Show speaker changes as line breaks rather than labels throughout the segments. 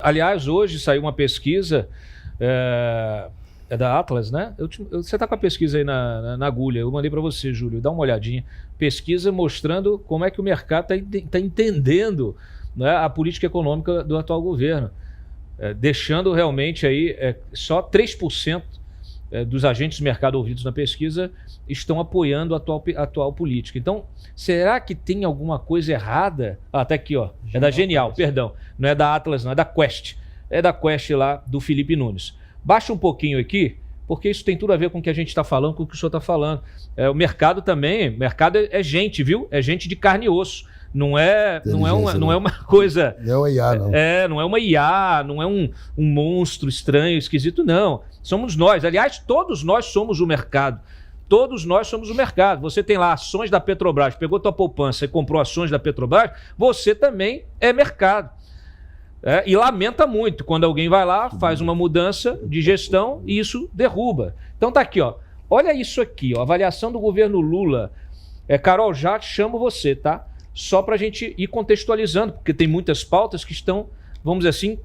Aliás, hoje saiu uma pesquisa, é da Atlas, né? Você está com a pesquisa aí na agulha, eu mandei para você, Júlio, dá uma olhadinha. Pesquisa mostrando como é que o mercado está entendendo, né, a política econômica do atual governo, deixando realmente aí só 3% dos agentes do mercado ouvidos na pesquisa estão apoiando a atual política. Então, será que tem alguma coisa errada? Ah, tá aqui, ó. É da Genial, perdão. Não é da Atlas, não, é da Quest. É da Quest lá, do Felipe Nunes. Baixa um pouquinho aqui, porque isso tem tudo a ver com o que a gente está falando, com o que o senhor está falando. O mercado também, mercado é gente, viu? É gente de carne e osso. Não é uma coisa...
Não é uma IA, não.
Não é uma IA, não é um monstro estranho, esquisito, não. Somos nós. Aliás, todos nós somos o mercado. Todos nós somos o mercado. Você tem lá ações da Petrobras, pegou tua poupança e comprou ações da Petrobras, você também é mercado. E lamenta muito quando alguém vai lá, faz uma mudança de gestão e isso derruba. Então tá aqui, ó. Olha isso aqui, ó. Avaliação do governo Lula. Carol, já chamo você, tá? Só para a gente ir contextualizando, porque tem muitas pautas que estão, vamos dizer assim,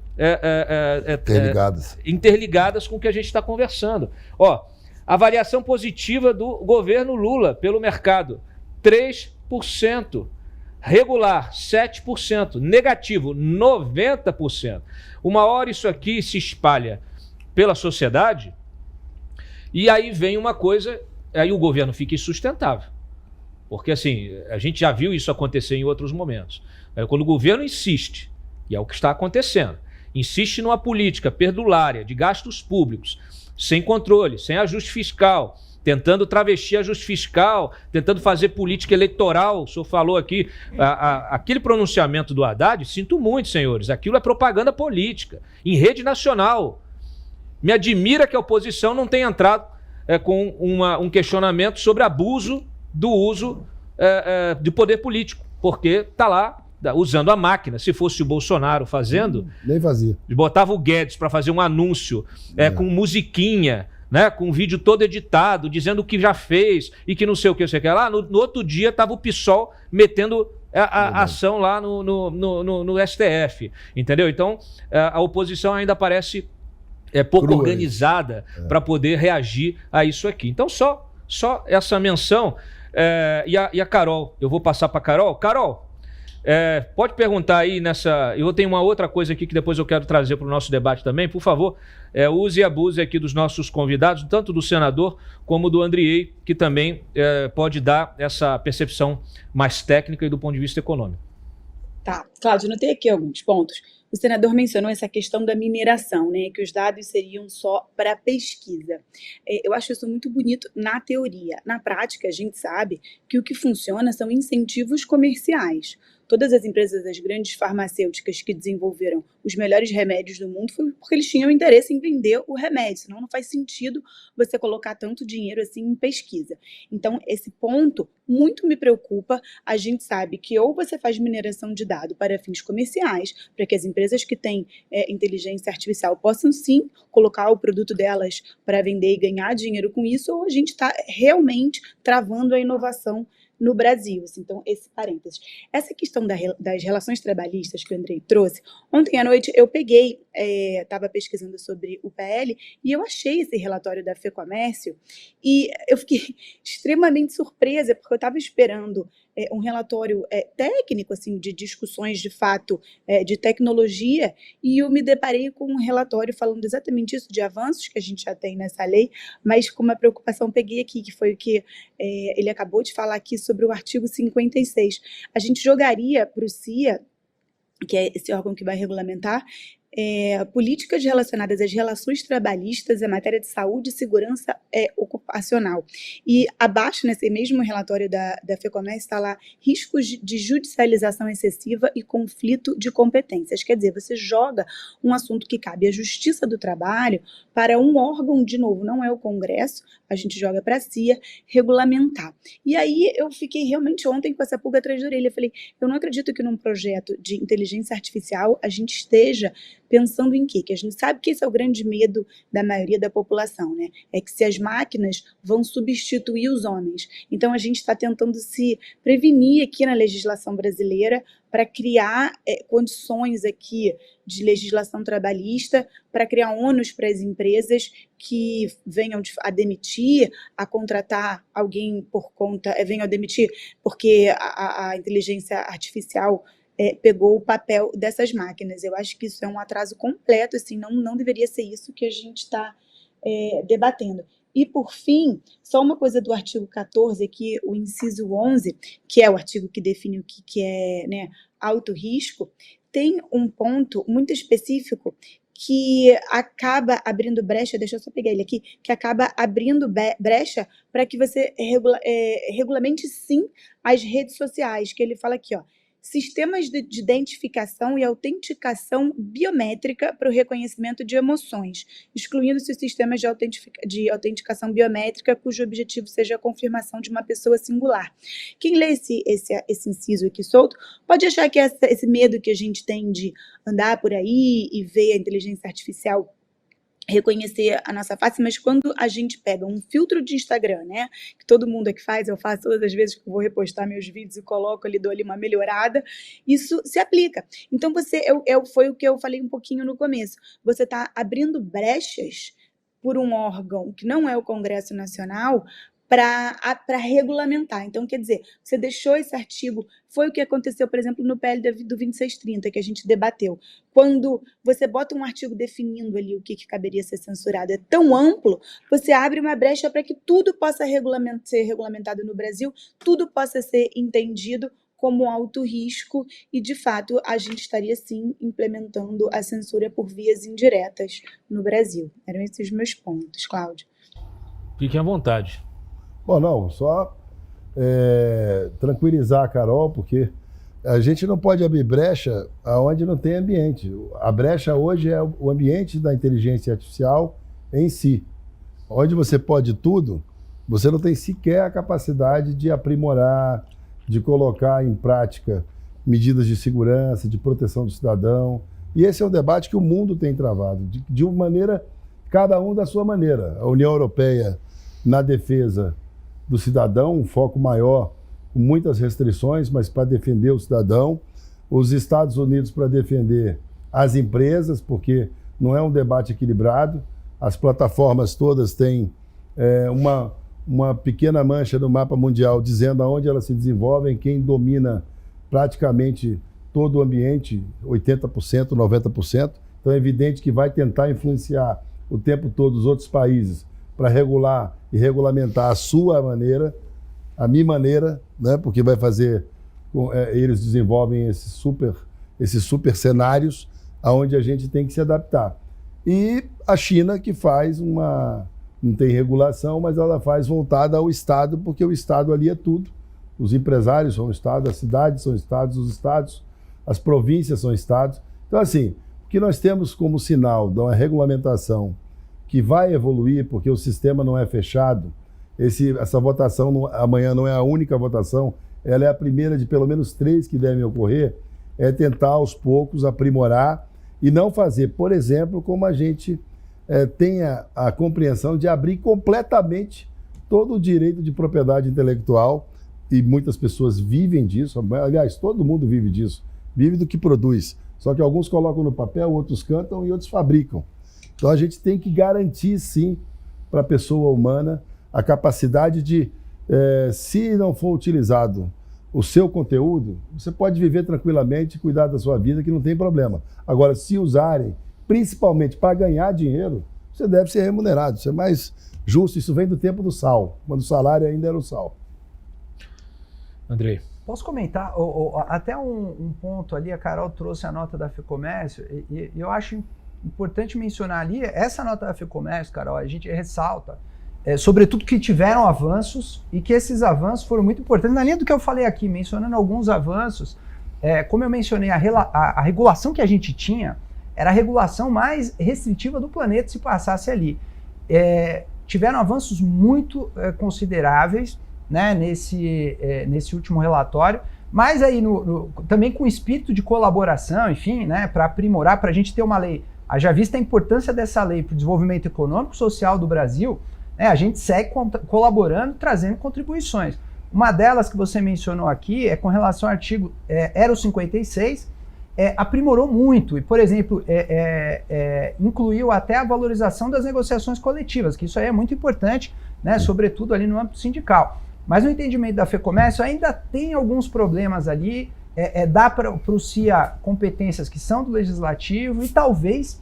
interligadas com o que a gente está conversando. Ó, avaliação positiva do governo Lula pelo mercado, 3%. Regular, 7%. Negativo, 90%. Uma hora isso aqui se espalha pela sociedade e aí vem uma coisa, aí o governo fica insustentável. Porque assim, a gente já viu isso acontecer em outros momentos. Quando o governo insiste, e é o que está acontecendo, insiste numa política perdulária de gastos públicos, sem controle, sem ajuste fiscal, tentando travestir ajuste fiscal, tentando fazer política eleitoral. O senhor falou aqui, aquele pronunciamento do Haddad, sinto muito, senhores, aquilo é propaganda política, em rede nacional. Me admira que a oposição não tenha entrado com um questionamento sobre abuso do uso de poder político, porque está lá usando a máquina. Se fosse o Bolsonaro fazendo,
nem fazia.
Botava o Guedes para fazer um anúncio com musiquinha, né, com um vídeo todo editado, dizendo o que já fez e que não sei o que, lá. No outro dia estava o PSOL metendo a ação lá no STF, entendeu? Então, a oposição ainda parece pouco organizada para poder reagir a isso aqui. Então, só essa menção. E a Carol, eu vou passar para a Carol. Carol, pode perguntar aí nessa... Eu tenho uma outra coisa aqui que depois eu quero trazer para o nosso debate também. Por favor, use e abuse aqui dos nossos convidados, tanto do senador como do Andriei, que também pode dar essa percepção mais técnica e do ponto de vista econômico.
Tá, Cláudio, notei aqui alguns pontos. O senador mencionou essa questão da mineração, né, que os dados seriam só para pesquisa. Eu acho isso muito bonito na teoria. Na prática, a gente sabe que o que funciona são incentivos comerciais. Todas as empresas, das grandes farmacêuticas que desenvolveram os melhores remédios do mundo foi porque eles tinham interesse em vender o remédio, senão não faz sentido você colocar tanto dinheiro assim em pesquisa. Então, esse ponto muito me preocupa. A gente sabe que ou você faz mineração de dados para fins comerciais, para que as empresas que têm inteligência artificial possam sim colocar o produto delas para vender e ganhar dinheiro com isso, ou a gente está realmente travando a inovação no Brasil. Então, esse parênteses. Essa questão das relações trabalhistas que o Andrei trouxe, ontem à noite eu peguei, estava pesquisando sobre o PL, e eu achei esse relatório da FEComércio, e eu fiquei extremamente surpresa, porque eu estava esperando um relatório técnico, assim, de discussões de fato de tecnologia, e eu me deparei com um relatório falando exatamente isso, de avanços que a gente já tem nessa lei, mas com uma preocupação peguei aqui, que foi o que ele acabou de falar aqui sobre o artigo 56. A gente jogaria para o CIA, que é esse órgão que vai regulamentar, políticas relacionadas às relações trabalhistas em matéria de saúde e segurança ocupacional. E abaixo, nesse mesmo relatório da FEComércio, está lá riscos de judicialização excessiva e conflito de competências. Quer dizer, você joga um assunto que cabe à Justiça do Trabalho para um órgão, de novo, não é o Congresso, a gente joga para a CIA regulamentar. E aí eu fiquei realmente ontem com essa pulga atrás da orelha. Eu falei, eu não acredito que num projeto de inteligência artificial a gente esteja pensando em quê? Que a gente sabe que esse é o grande medo da maioria da população, né? É que se as máquinas vão substituir os homens. Então, a gente está tentando se prevenir aqui na legislação brasileira para criar condições aqui de legislação trabalhista, para criar ônus para as empresas que venham a demitir, a contratar alguém por conta, venham a demitir porque a inteligência artificial pegou o papel dessas máquinas. Eu acho que isso é um atraso completo, assim, não deveria ser isso que a gente está debatendo. E, por fim, só uma coisa do artigo 14, aqui, o inciso 11, que é o artigo que define o que é, né, alto risco, tem um ponto muito específico que acaba abrindo brecha, deixa eu só pegar ele aqui, que acaba abrindo brecha para que você regulamente, sim, as redes sociais, que ele fala aqui, ó, sistemas de identificação e autenticação biométrica para o reconhecimento de emoções, excluindo-se os sistemas de autenticação biométrica cujo objetivo seja a confirmação de uma pessoa singular. Quem lê esse inciso aqui solto pode achar que esse medo que a gente tem de andar por aí e ver a inteligência artificial reconhecer a nossa face, mas quando a gente pega um filtro de Instagram, né, que todo mundo aqui faz, eu faço todas as vezes que eu vou repostar meus vídeos e coloco ali, dou ali uma melhorada, isso se aplica. Então, foi o que eu falei um pouquinho no começo, você está abrindo brechas por um órgão que não é o Congresso Nacional para regulamentar. Então, quer dizer, você deixou esse artigo, foi o que aconteceu, por exemplo, no PL do 2630, que a gente debateu. Quando você bota um artigo definindo ali o que caberia ser censurado, é tão amplo, você abre uma brecha para que tudo possa ser regulamentado no Brasil, tudo possa ser entendido como alto risco e, de fato, a gente estaria, sim, implementando a censura por vias indiretas no Brasil. Eram esses meus pontos, Cláudio.
Fiquem à vontade.
Bom, não, só tranquilizar a Carol, porque a gente não pode abrir brecha onde não tem ambiente. A brecha hoje é o ambiente da inteligência artificial em si. Onde você pode tudo, você não tem sequer a capacidade de aprimorar, de colocar em prática medidas de segurança, de proteção do cidadão. E esse é um debate que o mundo tem travado, de uma maneira, cada um da sua maneira. A União Europeia, na defesa do cidadão, um foco maior, com muitas restrições, mas para defender o cidadão. Os Estados Unidos para defender as empresas, porque não é um debate equilibrado. As plataformas todas têm uma pequena mancha no mapa mundial dizendo aonde elas se desenvolvem, quem domina praticamente todo o ambiente, 80%, 90%. Então é evidente que vai tentar influenciar o tempo todo os outros países para regular e regulamentar a sua maneira, a minha maneira, né? Porque vai fazer, eles desenvolvem esses super cenários aonde a gente tem que se adaptar. E a China que faz não tem regulação, mas ela faz voltada ao Estado, porque o Estado ali é tudo. Os empresários são o Estado, as cidades são estados, os estados, as províncias são estados. Então, assim, o que nós temos como sinal de uma regulamentação que vai evoluir, porque o sistema não é fechado. Essa votação amanhã não é a única votação, ela é a primeira de pelo menos 3 que devem ocorrer, é tentar aos poucos aprimorar e não fazer, por exemplo, como a gente tenha a compreensão de abrir completamente todo o direito de propriedade intelectual, e muitas pessoas vivem disso, aliás, todo mundo vive disso, vive do que produz, só que alguns colocam no papel, outros cantam e outros fabricam. Então a gente tem que garantir, sim, para a pessoa humana a capacidade de, se não for utilizado o seu conteúdo, você pode viver tranquilamente, cuidar da sua vida, que não tem problema. Agora, se usarem, principalmente para ganhar dinheiro, você deve ser remunerado, isso é mais justo, isso vem do tempo do sal, quando o salário ainda era o sal.
Andrei.
Posso comentar? Até um ponto ali, a Carol trouxe a nota da FEComércio, e eu acho importante mencionar ali, essa nota da FEComércio, Carol, a gente ressalta, sobretudo que tiveram avanços e que esses avanços foram muito importantes. Na linha do que eu falei aqui, mencionando alguns avanços, como eu mencionei, a regulação que a gente tinha era a regulação mais restritiva do planeta se passasse ali. Tiveram avanços muito consideráveis, né, nesse último relatório, Mas aí, também com espírito de colaboração, enfim, né, para aprimorar, para a gente ter uma lei, haja vista a importância dessa lei para o desenvolvimento econômico e social do Brasil, né, a gente segue colaborando, trazendo contribuições. Uma delas que você mencionou aqui é com relação ao artigo Euro 56, aprimorou muito e, por exemplo, incluiu até a valorização das negociações coletivas, que isso aí é muito importante, né, sobretudo ali no âmbito sindical. Mas no entendimento da FEComércio ainda tem alguns problemas ali, dá para o CIA competências que são do Legislativo e talvez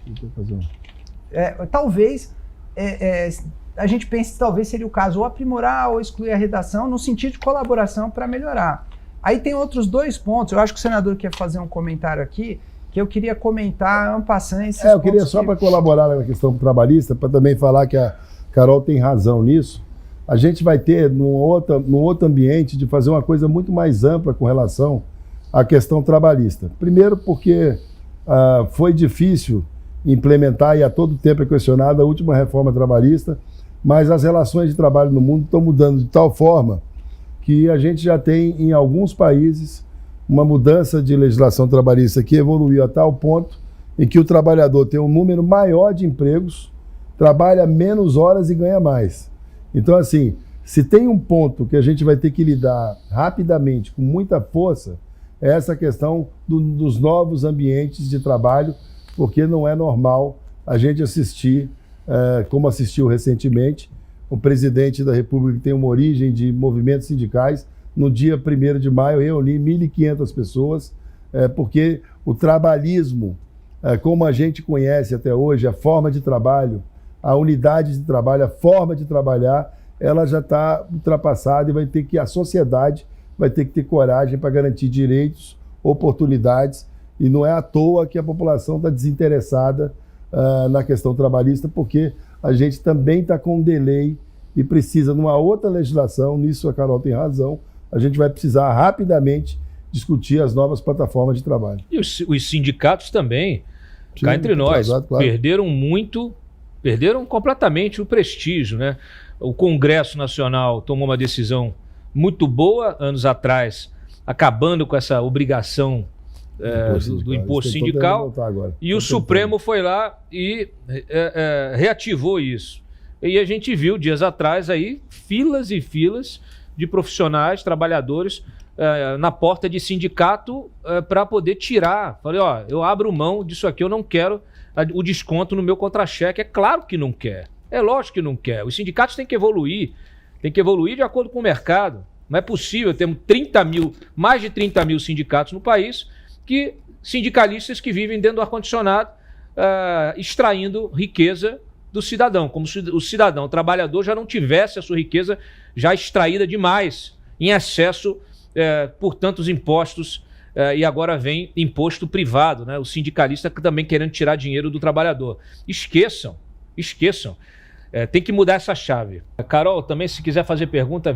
a gente pense que talvez seria o caso ou aprimorar ou excluir a redação no sentido de colaboração para melhorar. Aí tem outros 2 pontos, eu acho que o senador quer fazer um comentário aqui, que eu queria comentar en passant esses
eu queria só para colaborar na questão trabalhista, para também falar que a Carol tem razão nisso. A gente vai ter, num outro ambiente, de fazer uma coisa muito mais ampla com relação à questão trabalhista. Primeiro porque foi difícil implementar, e a todo tempo é questionada, a última reforma trabalhista, mas as relações de trabalho no mundo estão mudando de tal forma que a gente já tem, em alguns países, uma mudança de legislação trabalhista que evoluiu a tal ponto em que o trabalhador tem um número maior de empregos, trabalha menos horas e ganha mais. Então, assim, se tem um ponto que a gente vai ter que lidar rapidamente, com muita força, é essa questão dos novos ambientes de trabalho, porque não é normal a gente assistir, como assistiu recentemente, o presidente da República tem uma origem de movimentos sindicais. No dia 1º de maio, eu reuni 1.500 pessoas, porque o trabalhismo, como a gente conhece até hoje, a forma de trabalho, a unidade de trabalho, a forma de trabalhar, ela já está ultrapassada e a sociedade vai ter que ter coragem para garantir direitos, oportunidades, e não é à toa que a população está desinteressada na questão trabalhista, porque a gente também está com um delay e precisa de uma outra legislação. Nisso a Carol tem razão, a gente vai precisar rapidamente discutir as novas plataformas de trabalho.
E os sindicatos também, cá entre nós, claro, perderam completamente o prestígio, né? O Congresso Nacional tomou uma decisão muito boa anos atrás, acabando com essa obrigação do imposto sindical, e o Supremo foi lá e reativou isso. E a gente viu dias atrás aí filas e filas de profissionais, trabalhadores na porta de sindicato para poder tirar. Falei, eu abro mão disso aqui, eu não quero o desconto no meu contra-cheque. É claro que não quer, é lógico que não quer. Os sindicatos têm que evoluir de acordo com o mercado. Não é possível, temos mais de 30 mil sindicatos no país, sindicalistas que vivem dentro do ar-condicionado, extraindo riqueza do cidadão, como se o cidadão, o trabalhador, já não tivesse a sua riqueza já extraída demais, em excesso por tantos impostos, e agora vem imposto privado, né? O sindicalista também querendo tirar dinheiro do trabalhador. Esqueçam. Tem que mudar essa chave. Carol, também se quiser fazer pergunta,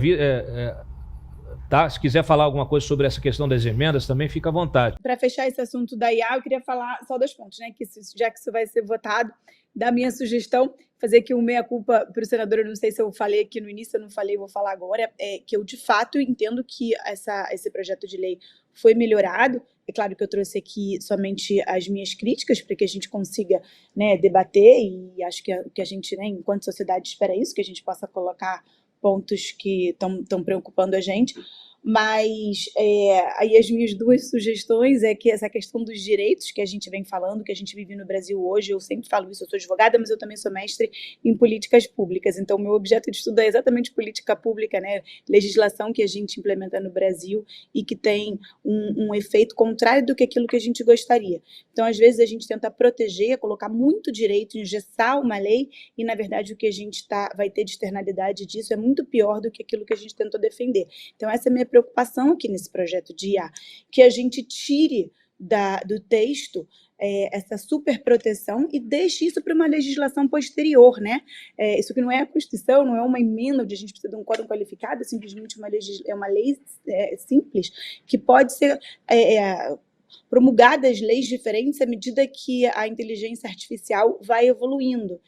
tá? Se quiser falar alguma coisa sobre essa questão das emendas, também fica à vontade.
Para fechar esse assunto da IA, eu queria falar só 2 pontos, né? Já que isso vai ser votado, da minha sugestão, fazer aqui um meia-culpa para o senador. Eu não sei se eu falei aqui no início, eu não falei, vou falar agora, que eu de fato entendo que esse projeto de lei foi melhorado. É claro que eu trouxe aqui somente as minhas críticas para que a gente consiga, né, debater, e acho que a gente, né, enquanto sociedade, espera isso, que a gente possa colocar pontos que estão preocupando a gente. Mas aí as minhas 2 sugestões é que essa questão dos direitos que a gente vem falando, que a gente vive no Brasil hoje, eu sempre falo isso, eu sou advogada, mas eu também sou mestre em políticas públicas, então meu objeto de estudo é exatamente política pública, né? Legislação que a gente implementa no Brasil e que tem um efeito contrário do que aquilo que a gente gostaria. Então, às vezes, a gente tenta proteger, colocar muito direito, engessar uma lei, e, na verdade, o que a gente vai ter de externalidade disso é muito pior do que aquilo que a gente tentou defender. Então, essa é a minha preocupação aqui nesse projeto de IA, que a gente tire do texto essa superproteção e deixe isso para uma legislação posterior, né? Isso que não é a Constituição, não é uma emenda onde a gente precisa de um quórum qualificado, é simplesmente uma lei simples, que pode ser promulgadas leis diferentes à medida que a inteligência artificial vai evoluindo.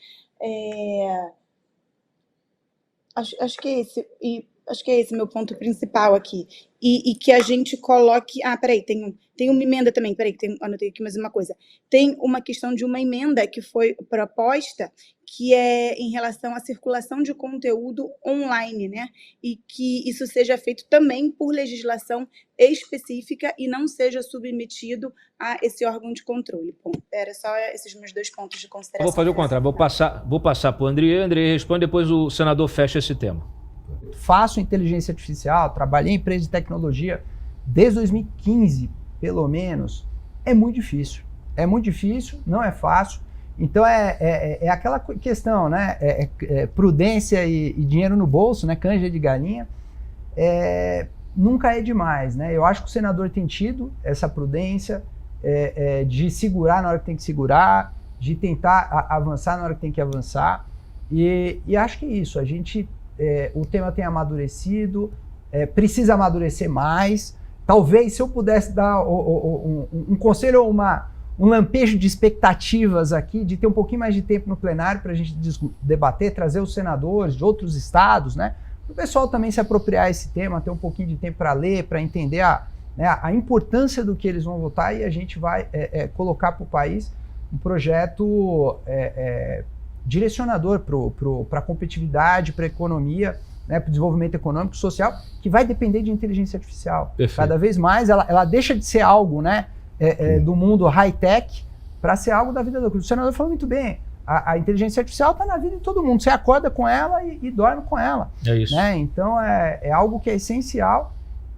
Acho que é esse. E acho que é esse meu ponto principal aqui. E que a gente coloque... peraí, tem uma emenda também, peraí, anotei aqui mais uma coisa. Tem uma questão de uma emenda que foi proposta, que é em relação à circulação de conteúdo online, né? E que isso seja feito também por legislação específica e não seja submetido a esse órgão de controle. Bom, era só esses meus 2 pontos de consideração.
Vou fazer o contrário, vou passar para o André responde, depois o senador fecha esse tema.
Faço inteligência artificial, trabalhei em empresa de tecnologia desde 2015, pelo menos. É muito difícil, não é fácil. Então é aquela questão, né? Prudência e dinheiro no bolso, né? Canja de galinha. Nunca é demais, né? Eu acho que o senador tem tido essa prudência de segurar na hora que tem que segurar, de tentar avançar na hora que tem que avançar. E acho que é isso. O tema tem amadurecido, precisa amadurecer mais. Talvez, se eu pudesse dar um conselho ou um lampejo de expectativas aqui, de ter um pouquinho mais de tempo no plenário para a gente debater, trazer os senadores de outros estados, né? Para o pessoal também se apropriar esse tema, ter um pouquinho de tempo para ler, para entender a importância do que eles vão votar, e a gente vai colocar para o país um projeto direcionador para a competitividade, para a economia, né, para o desenvolvimento econômico e social, que vai depender de inteligência artificial.
Perfeito.
Cada vez mais ela deixa de ser algo, né, do mundo high-tech para ser algo da vida do... O senador falou muito bem, a inteligência artificial está na vida de todo mundo. Você acorda com ela e dorme com ela.
É isso.
Né? Então é algo que é essencial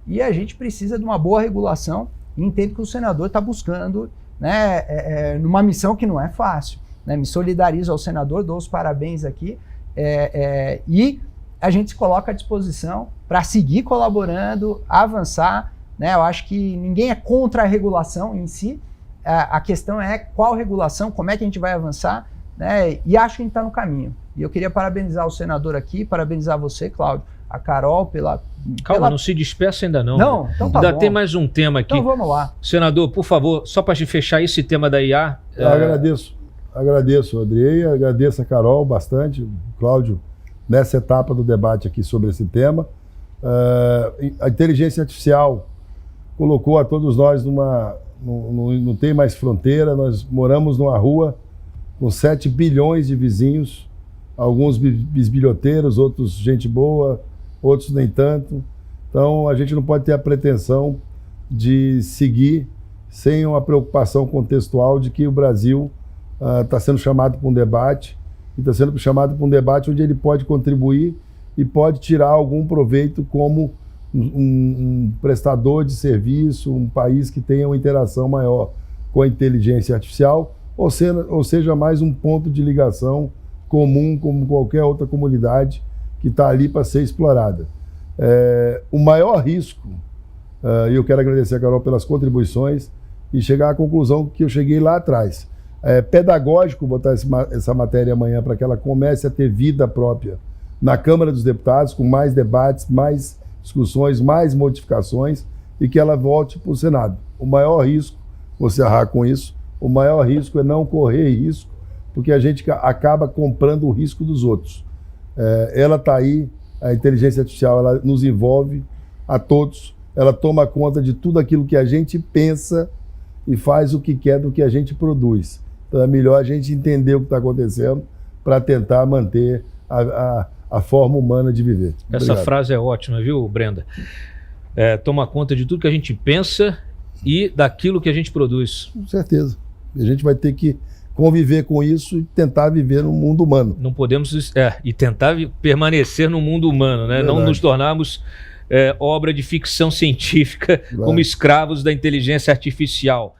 e a gente precisa de uma boa regulação e entende que o senador está buscando, né, numa missão que não é fácil. Né? Me solidarizo ao senador, dou os parabéns aqui e a gente se coloca à disposição para seguir colaborando, avançar. Né? Eu acho que ninguém é contra a regulação em si, a questão é qual regulação, como é que a gente vai avançar, né? E acho que a gente está no caminho. E eu queria parabenizar o senador aqui, parabenizar você, Cláudio, a Carol
Calma, não se despeça ainda não.
Não? Então tá
ainda
bom.
tem mais um tema aqui.
Então vamos lá.
Senador, por favor, só para fechar esse tema da IA...
Eu agradeço, Andrei, agradeço a Carol bastante, Cláudio, nessa etapa do debate aqui sobre esse tema. A inteligência artificial colocou a todos nós não tem mais fronteira, nós moramos numa rua com 7 bilhões de vizinhos, alguns bisbilhoteiros, outros gente boa, outros nem tanto. Então a gente não pode ter a pretensão de seguir sem uma preocupação contextual de que o Brasil está sendo chamado para um debate, e está sendo chamado para um debate onde ele pode contribuir e pode tirar algum proveito como um prestador de serviço, um país que tenha uma interação maior com a inteligência artificial, ou seja, mais um ponto de ligação comum como qualquer outra comunidade que está ali para ser explorada. O maior risco, e eu quero agradecer a Carol pelas contribuições, e chegar à conclusão que eu cheguei lá atrás. É pedagógico botar essa matéria amanhã para que ela comece a ter vida própria na Câmara dos Deputados, com mais debates, mais discussões, mais modificações, e que ela volte para o Senado. O maior risco, vou encerrar com isso, o maior risco é não correr risco, porque a gente acaba comprando o risco dos outros. Ela está aí, a inteligência artificial, ela nos envolve a todos, ela toma conta de tudo aquilo que a gente pensa e faz o que quer do que a gente produz. Então é melhor a gente entender o que está acontecendo para tentar manter a forma humana de viver.
Essa frase é ótima, viu, Brenda? Toma conta de tudo que a gente pensa e daquilo que a gente produz.
Com certeza. A gente vai ter que conviver com isso e tentar viver no mundo humano.
Não podemos... e tentar permanecer no mundo humano, né? Não nos tornarmos obra de ficção científica como escravos da inteligência artificial.